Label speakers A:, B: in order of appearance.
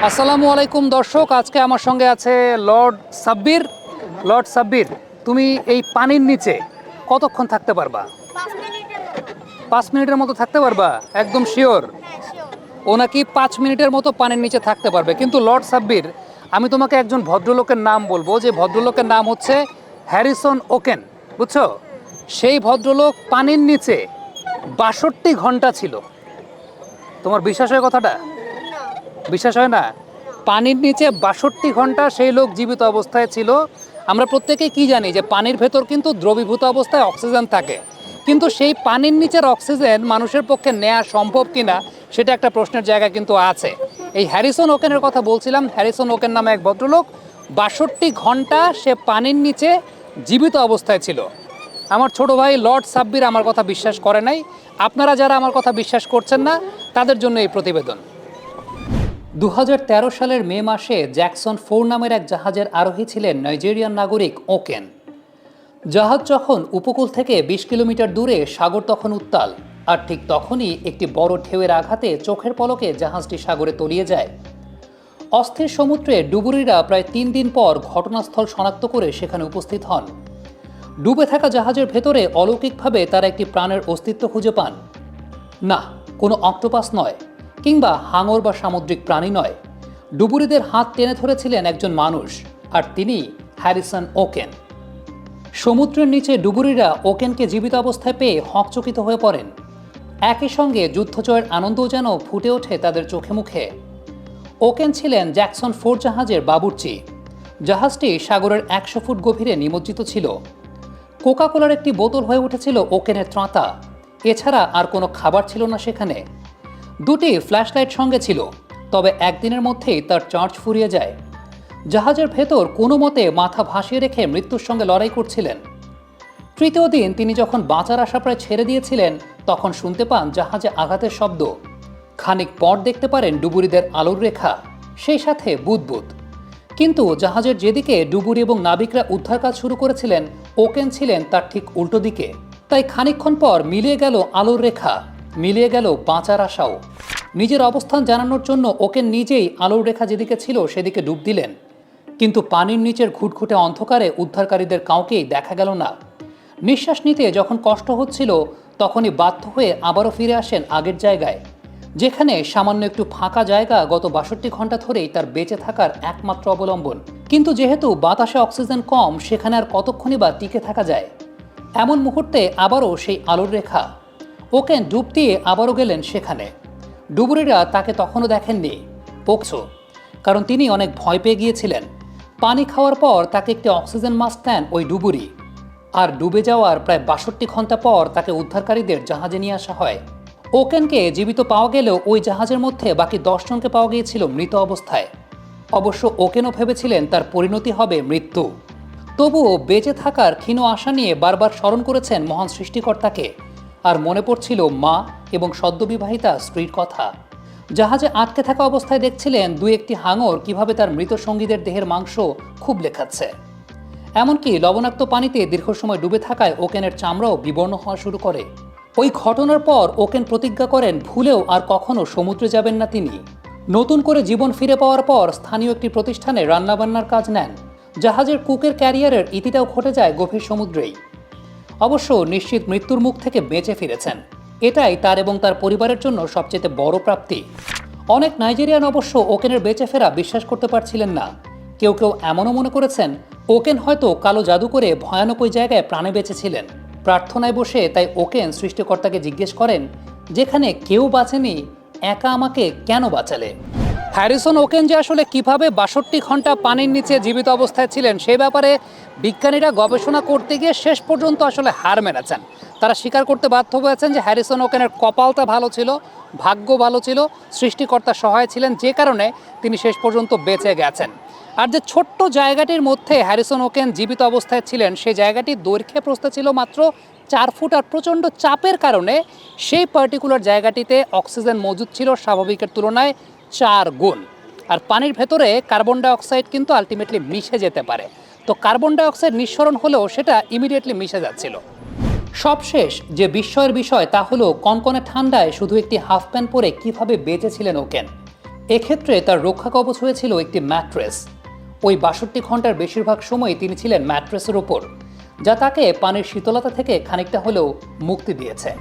A: আসসালামু আলাইকুম দর্শক, আজকে আমার সঙ্গে আছে লর্ড সাব্বির। লর্ড সাব্বির, তুমি এই পানির নিচে কতক্ষণ থাকতে পারবা? 5 মিনিটের মতো থাকতে পারবা? একদম শিওর? ও নাকি 5 মিনিটের মতো পানির নিচে থাকতে পারবে। কিন্তু লর্ড সাব্বির, আমি তোমাকে একজন ভদ্রলোকের নাম বলবো, যে ভদ্রলোকের নাম হচ্ছে হ্যারিসন ওকেন, বুঝছো? সেই ভদ্রলোক পানির নিচে 62 ঘন্টা ছিল। তোমার বিশ্বাস হয় কথাটা? বিশ্বাস হয় না? পানির নিচে 62 ঘন্টা সেই লোক জীবিত অবস্থায় ছিল। আমরা প্রত্যেকেই কি জানি যে পানির ভেতর কিন্তু দ্রবীভূত অবস্থায় অক্সিজেন থাকে, কিন্তু সেই পানির নিচের অক্সিজেন মানুষের পক্ষে নেওয়া সম্ভব কিনা সেটা একটা প্রশ্নের জায়গা কিন্তু আছে। এই হ্যারিসন ওকেনের কথা বলছিলাম। হ্যারিসন ওকেন নামে এক ভদ্রলোক 62 ঘন্টা সে পানির নিচে জীবিত অবস্থায় ছিল। আমার ছোট ভাই লর্ড সাব্বির আমার কথা বিশ্বাস করে নাই। আপনারা যারা আমার কথা বিশ্বাস করছেন না, তাদের জন্য এই প্রতিবেদন। 2013 সালের মে মাসে জ্যাকসন 4 নামের এক জাহাজের আরোহী ছিলেন নাইজেরিয়ান নাগরিক ওকেন। জাহাজ যখন উপকূল থেকে 20 কিলোমিটার দূরে, সাগর তখন উত্তাল। আর ঠিক তখনই একটি বড় ঢেউয়ের আঘাতে চোখের পলকে জাহাজটি সাগরে তলিয়ে যায়। অস্থির সমুদ্রে ডুবুরিরা প্রায় 3 দিন পর ঘটনাস্থল শনাক্ত করে সেখানে উপস্থিত হন। ডুবে থাকা জাহাজের ভেতরে অলৌকিকভাবে তারা একটি প্রাণের অস্তিত্ব খুঁজে পান। না, কোনো অক্টোপাস নয়, কিংবা হাঙর বা সামুদ্রিক প্রাণী নয়। ডুবুরিদের হাত টেনে ধরেছিলেন একজন মানুষ, আর তিনি হ্যারিসন ওকেন। সমুদ্রের নিচে ডুবুরিরা ওকেনকে জীবিত অবস্থায় পেয়ে হকচকিত হয়ে পড়েন। একই সঙ্গে যুদ্ধজয়ের আনন্দও যেন ফুটে ওঠে তাদের চোখে মুখে। ওকেন ছিলেন জ্যাকসন 4 জাহাজের বাবুর্চি। জাহাজটি সাগরের 100 ফুট গভীরে নিমজ্জিত ছিল। কোকাকোলার একটি বোতল হয়ে উঠেছিল ওকেনের ত্রাতা। এছাড়া আর কোনো খাবার ছিল না সেখানে। 2টি ফ্ল্যাশলাইট সঙ্গে ছিল, তবে একদিনের মধ্যেই তার চার্জ ফুরিয়ে যায়। জাহাজের ভেতর কোনো মতে মাথা ভাসিয়ে রেখে মৃত্যুর সঙ্গে লড়াই করছিলেন। তৃতীয় দিন তিনি যখন বাঁচার আশা প্রায় ছেড়ে দিয়েছিলেন, তখন শুনতে পান জাহাজে আঘাতের শব্দ। খানিক পর দেখতে পারেন ডুবুরিদের আলোর রেখা, সেই সাথে বুদবুদ। কিন্তু জাহাজের যেদিকে ডুবুরি এবং নাবিকরা উদ্ধার কাজ শুরু করেছিলেন, ওকেন ছিলেন তার ঠিক উল্টো দিকে। তাই খানিকক্ষণ পর মিলিয়ে গেল আলোর রেখা, মিলিয়ে গেল বাঁচার আশাও। নিজের অবস্থান জানানোর জন্য ওকেন নিজেই আলোর রেখা যেদিকে ছিল সেদিকে ডুব দিলেন। কিন্তু পানির নিচের ঘুটঘুটে অন্ধকারে উদ্ধারকারীদের কাউকেই দেখা গেল না। নিঃশ্বাস নিতে যখন কষ্ট হচ্ছিল, তখনই বাধ্য হয়ে আবারও ফিরে আসেন আগের জায়গায়, যেখানে সামান্য একটু ফাঁকা জায়গা গত 62 ঘন্টা ধরেই তার বেঁচে থাকার একমাত্র অবলম্বন। কিন্তু যেহেতু বাতাসে অক্সিজেন কম, সেখানে আর কতক্ষণই বা টিকে থাকা যায়। এমন মুহূর্তে আবারও সেই আলোর রেখা। ওকেন ডুব দিয়ে আবারও গেলেন সেখানে। ডুবুরিরা তাকে তখনও দেখেননি, পোকছো, কারণ তিনি অনেক ভয় পেয়ে গিয়েছিলেন। পানি খাওয়ার পর তাকে একটি অক্সিজেন মাস্ক দেন ওই ডুবুরি। আর ডুবে যাওয়ার প্রায় 62 ঘন্টা পর তাকে উদ্ধারকারীদের জাহাজে নিয়ে আসা হয়। ওকেনকে জীবিত পাওয়া গেলেও ওই জাহাজের মধ্যে বাকি 10 জনকে পাওয়া গিয়েছিল মৃত অবস্থায়। অবশ্য ওকেনও ভেবেছিলেন তার পরিণতি হবে মৃত্যু। তবুও বেঁচে থাকার ক্ষীণ আশা নিয়ে বারবার স্মরণ করেছেন মহান সৃষ্টিকর্তাকে। আর মনে পড়ছিল মা এবং সদ্যবিবাহিতা স্ত্রীর কথা। জাহাজে আটকে থাকা অবস্থায় দেখছিলেন 2-1টি হাঙর কিভাবে তার মৃত সঙ্গীদের দেহের মাংস খুব লেখাচ্ছে। এমনকি লবণাক্ত পানিতে দীর্ঘ সময় ডুবে থাকায় ওকেনের চামড়াও বিবর্ণ হওয়া শুরু করে। ওই ঘটনার পর ওকেন প্রতিজ্ঞা করেন ভুলেও আর কখনো সমুদ্রে যাবেন না তিনি। নতুন করে জীবন ফিরে পাওয়ার পর স্থানীয় একটি প্রতিষ্ঠানে রান্নাবান্নার কাজ নেন। জাহাজের কুকের ক্যারিয়ারের ইতিটাও ঘটে যায় গভীর সমুদ্রেই। অবশ্য নিশ্চিত মৃত্যুর মুখ থেকে বেঁচে ফিরেছেন। এটাই তার এবং তার পরিবারের জন্য সবচেয়ে বড় প্রাপ্তি। অনেক নাইজেরিয়ান অবশ্য ওকেনের বেঁচে ফেরা বিশ্বাস করতে পারছিলেন না। কেউ কেউ এমনও মনে করেছেন ওকেন হয়তো কালো জাদু করে ভয়ানক ওই জায়গায় প্রাণে বেঁচেছিলেন। প্রার্থনায় বসে তাই ওকেন সৃষ্টিকর্তাকে জিজ্ঞেস করেন, যেখানে কেউ বাঁচেনি, একা আমাকে কেন বাঁচালে? হ্যারিসন ওকেন যে আসলে কিভাবে 62 ঘন্টা পানির নিচে জীবিত অবস্থায় ছিলেন, সে ব্যাপারে বিজ্ঞানীরা গবেষণা করতে গিয়ে শেষ পর্যন্ত আসলে হার মেনেছেন। তারা স্বীকার করতে বাধ্য হয়েছেন যে হ্যারিসন ওকেনের কপালটা ভালো ছিল, ভাগ্য ভালো ছিল, সৃষ্টিকর্তা সহায় ছিলেন, যে কারণে তিনি শেষ পর্যন্ত বেঁচে গেছেন। আর যে ছোট্ট জায়গাটির মধ্যে হ্যারিসন ওকেন জীবিত অবস্থায় ছিলেন, সেই জায়গাটির দৈর্ঘ্যে প্রস্থ ছিল মাত্র 4 ফুট। আর প্রচণ্ড চাপের কারণে সেই পার্টিকুলার জায়গাটিতে অক্সিজেন মজুদ ছিল স্বাভাবিকের তুলনায় 4 গুণ। আর পানির ভেতরে কার্বন ডাইঅক্সাইড কিন্তু আলটিমেটলি মিশে যেতে পারে। তো কার্বন ডাইঅক্সাইড নিঃসরণ হলেও সেটা ইমিডিয়েটলি মিশে যাচ্ছিল। সবশেষ যে বিস্ময়ের বিষয় তা হলো কনকনে ঠান্ডায় শুধু একটি হাফ প্যান্ট পরে কিভাবে বেঁচেছিলেন ওকেন। এক্ষেত্রে তার রক্ষা কবচ হয়েছিল একটি ম্যাট্রেস। ওই ৬২ ঘন্টার বেশিরভাগ সময় তিনি ছিলেন ম্যাট্রেসের ওপর, যা তাকে পানির শীতলতা থেকে খানিকটা হলেও মুক্তি দিয়েছে।